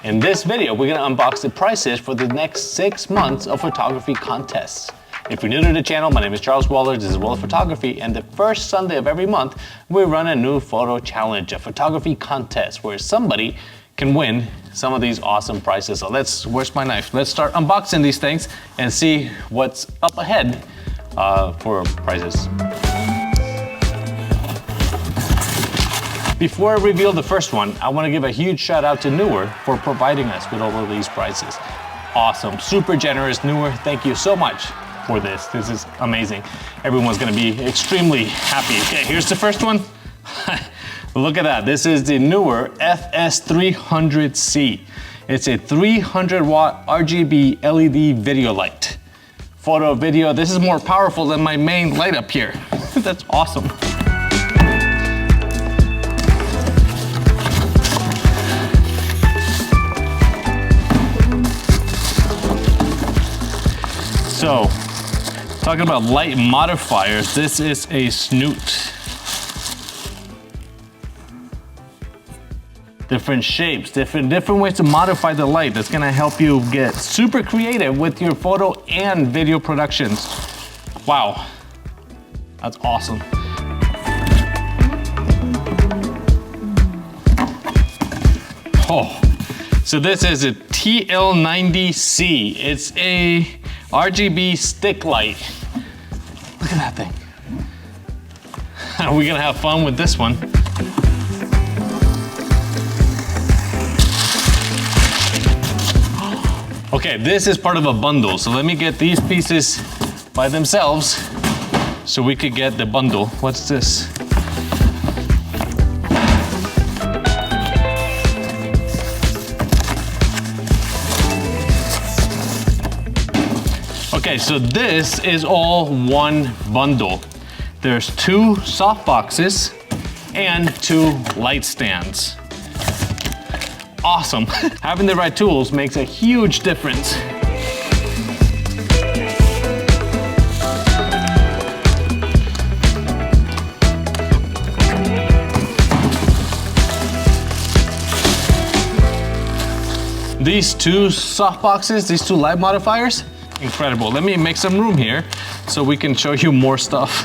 In this video, we're gonna unbox the prices for the next 6 months of photography contests. If you're new to the channel, my name is Charles Wollertz, this is Wollertz Photography, and the first Sunday of every month, we run a new photo challenge, a photography contest, where somebody can win some of these awesome prizes. So where's my knife? Let's start unboxing these things and see what's up ahead for prizes. Before I reveal the first one, I want to give a huge shout out to Neewer for providing us with all of these prizes. Awesome, super generous. Neewer, thank you so much for this. This is amazing. Everyone's going to be extremely happy. Okay, here's the first one. Look at that. This is the Neewer FS300C. It's a 300 watt RGB LED video light. Photo, video, this is more powerful than my main light up here. That's awesome. So, talking about light modifiers, this is a snoot. Different shapes, different ways to modify the light. That's gonna help you get super creative with your photo and video productions. Wow, that's awesome. Oh, so this is a TL90C. It's a RGB stick light. Look at that thing. We're gonna have fun with this one. Okay, this is part of a bundle, so let me get these pieces by themselves so we could get the bundle. What's this? Okay, so this is all one bundle. There's 2 soft boxes and 2 light stands. Awesome. Having the right tools makes a huge difference. These 2 soft boxes, these 2 light modifiers, incredible. Let me make some room here so we can show you more stuff.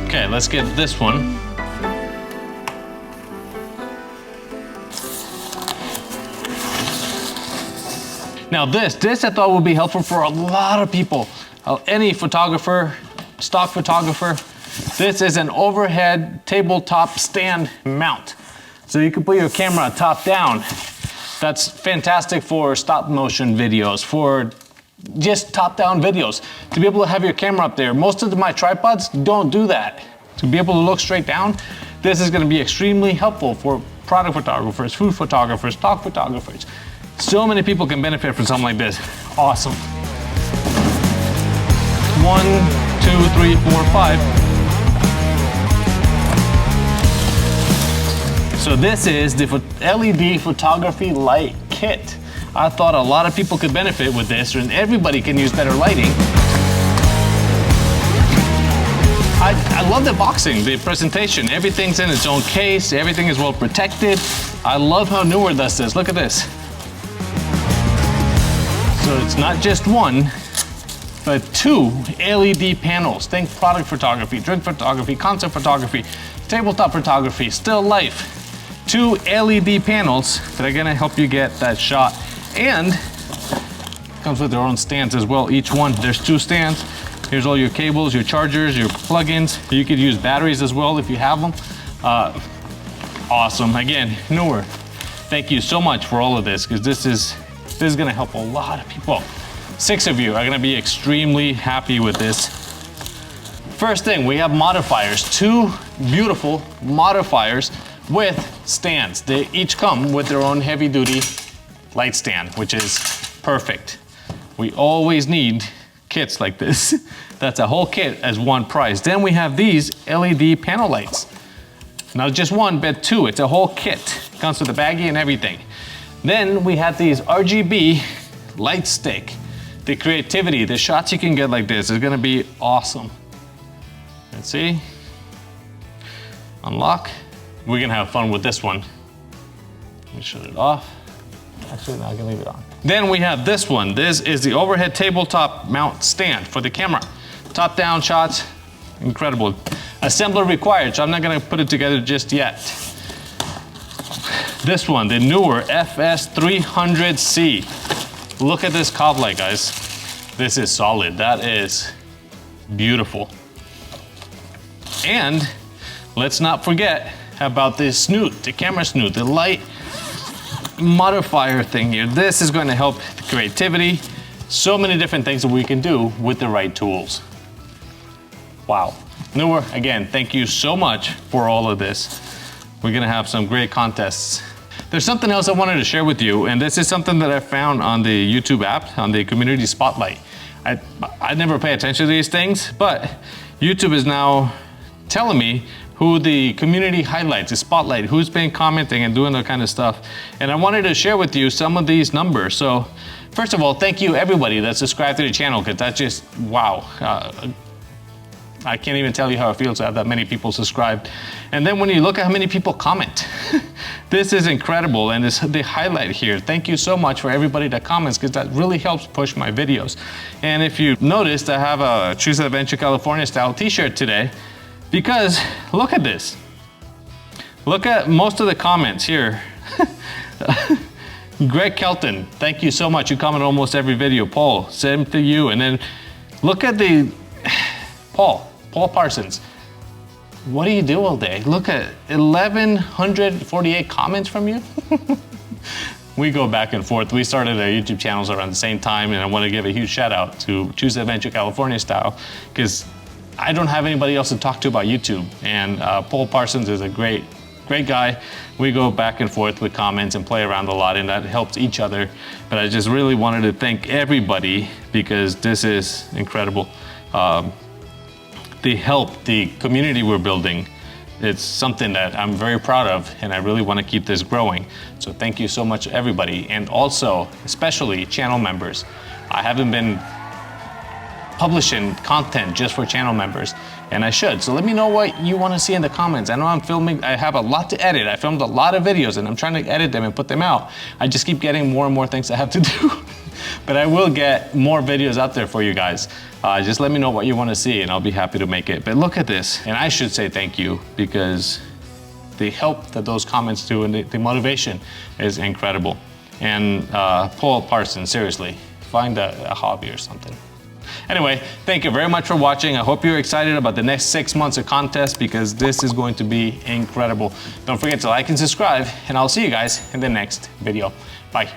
Okay, let's get this one. Now this I thought would be helpful for a lot of people. Any photographer, stock photographer. This is an overhead tabletop stand mount. So you can put your camera top down. That's fantastic for stop motion videos, for just top down videos. To be able to have your camera up there. Most of my tripods don't do that. To be able to look straight down, this is gonna be extremely helpful for product photographers, food photographers, stock photographers. So many people can benefit from something like this. Awesome. 1, 2, 3, 4, 5. So this is the LED photography light kit. I thought a lot of people could benefit with this, and everybody can use better lighting. I love the boxing, the presentation. Everything's in its own case. Everything is well protected. I love how Neewer does this. Look at this. So it's not just 1, but 2 LED panels. Think product photography, drink photography, concert photography, tabletop photography, still life. 2 LED panels that are gonna help you get that shot. And comes with their own stands as well. Each one, there's 2 stands. Here's all your cables, your chargers, your plugins. You could use batteries as well if you have them. Awesome. Again, Neewer, thank you so much for all of this, because this is gonna help a lot of people. 6 of you are gonna be extremely happy with this. First thing, we have modifiers. 2 beautiful modifiers with stands. They each come with their own heavy duty light stand, which is perfect. We always need kits like this. That's a whole kit as one price. Then we have these LED panel lights. Not just 1, but 2. It's a whole kit. Comes with a baggie and everything. Then we have these RGB light stick. The creativity, the shots you can get like this is gonna be awesome. Let's see. unlock. We're gonna have fun with this one. Let me shut it off. Actually, no, I can leave it on. Then we have this one. This is the overhead tabletop mount stand for the camera. Top-down shots, incredible. Assembler required, so I'm not gonna put it together just yet. This one, the Neewer FS300C. Look at this cob light, guys. This is solid. That is beautiful. And let's not forget about this snoot, the camera snoot, the light modifier thing here. This is going to help the creativity. So many different things that we can do with the right tools. Wow. Neewer, again, thank you so much for all of this. We're gonna have some great contests. There's something else I wanted to share with you, and this is something that I found on the YouTube app, on the community spotlight. I never pay attention to these things, but YouTube is now telling me who the community highlights, the spotlight, who's been commenting and doing that kind of stuff. And I wanted to share with you some of these numbers. So first of all, thank you everybody that subscribed to the channel, because that's just, wow. I can't even tell you how it feels to have that many people subscribed. And then when you look at how many people comment, this is incredible. And this, the highlight here, thank you so much for everybody that comments, because that really helps push my videos. And if you noticed, I have a Choose Adventure California style t-shirt today, because look at this. Look at most of the comments here. Greg Kelton, thank you so much. You comment almost every video. Paul, same to you. And then look at the, Paul Parsons. What do you do all day? Look at 1,148 comments from you. We go back and forth. We started our YouTube channels around the same time, and I want to give a huge shout out to Choose Adventure California style, because I don't have anybody else to talk to about YouTube. And Paul Parsons is a great guy. We go back and forth with comments and play around a lot, and that helps each other. But I just really wanted to thank everybody, because this is incredible. The help, the community we're building, it's something that I'm very proud of, and I really want to keep this growing. So thank you so much, everybody. And also, especially channel members. I haven't been publishing content just for channel members, and I should. So let me know what you want to see in the comments. I know I'm filming, I have a lot to edit. I filmed a lot of videos, and I'm trying to edit them and put them out. I just keep getting more and more things I have to do. But I will get more videos out there for you guys. Just let me know what you want to see, and I'll be happy to make it. But look at this, and I should say thank you, because the help that those comments do and the motivation is incredible. And Paul Parsons, seriously, find a hobby or something. Anyway, thank you very much for watching. I hope you're excited about the next 6 months of contest, because this is going to be incredible. Don't forget to like and subscribe, and I'll see you guys in the next video. Bye.